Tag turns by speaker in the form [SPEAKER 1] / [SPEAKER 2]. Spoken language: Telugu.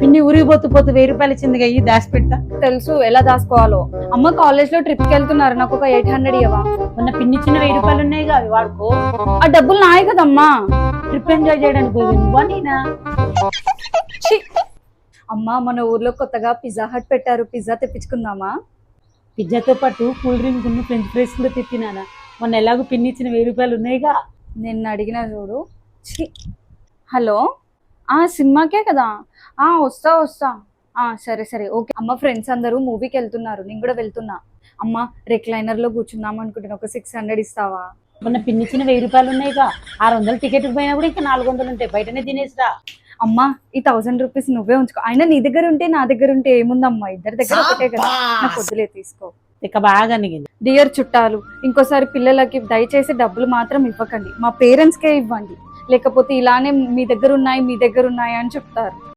[SPEAKER 1] పిన్ని ఊరికి పోతూ పోతూ 1000 రూపాయలు ఇచ్చింది అయ్యి దాచి పెడతా.
[SPEAKER 2] తెలుసు ఎలా దాచుకోవాలో. అమ్మ కాలేజ్ లో ట్రిప్ కి వెళ్తున్నారు, నాకు ఒక 800 ఇవ్వవా?
[SPEAKER 1] మొన్న పిన్ని ఇచ్చిన 1000 రూపాయలు ఉన్నాయి అవి వాడుకో.
[SPEAKER 2] ఆ డబ్బులు నాయి కదమ్మా.
[SPEAKER 1] ట్రిప్ ఎంజాయ్ చేయడానికి పోయింది నువ్వా నేనా?
[SPEAKER 2] ఛీ! అమ్మా మన ఊర్లో కొత్తగా పిజ్జా హట్ పెట్టారు, పిజ్జా తెప్పించుకుందామా?
[SPEAKER 1] పిజ్జాతో పాటు కూల్ డ్రింక్ ఫ్రెంచ్ ఫ్రైస్ కూడా తెచ్చినానా. మొన్న ఎలాగో పిన్ని ఇచ్చిన 1000 రూపాయలు ఉన్నాయిగా.
[SPEAKER 2] నిన్ను అడిగిన చూడు. ఛీ! హలో, సినిమాకే కదా. వస్తా వస్తా. సరే సరే ఓకే. అమ్మ ఫ్రెండ్స్ అందరూ మూవీకి వెళ్తున్నారు, నేను కూడా వెళ్తున్నా. అమ్మ రెక్లైనర్ లో కూర్చుందాం అనుకుంటున్నా, ఒక 600 ఇస్తావా?
[SPEAKER 1] మొన్న పిన్ని ఇచ్చిన 1000 రూపాయలు ఉన్నాయిగా. 600 టికెట్ పోయినా కూడా ఇంకా 400 ఉంటాయి, బయటనే తినేసిరా.
[SPEAKER 2] అమ్మా ఈ 1000 రూపీస్ నువ్వే ఉంచుకో. అయినా నీ దగ్గర ఉంటే నా దగ్గర ఉంటే ఏముందమ్మా, ఇద్దరి దగ్గర ఒకటే కదా. నాకు వద్దులే, తీసుకో.
[SPEAKER 1] ఇక బాగా అనిగింది.
[SPEAKER 2] డియర్ చుట్టాలు, ఇంకోసారి పిల్లలకి దయచేసి డబ్బులు మాత్రం ఇవ్వకండి, మా పేరెంట్స్కే ఇవ్వండి, లేకపోతే ఇలానే మీ దగ్గర ఉన్నాయి అని చెప్తారు.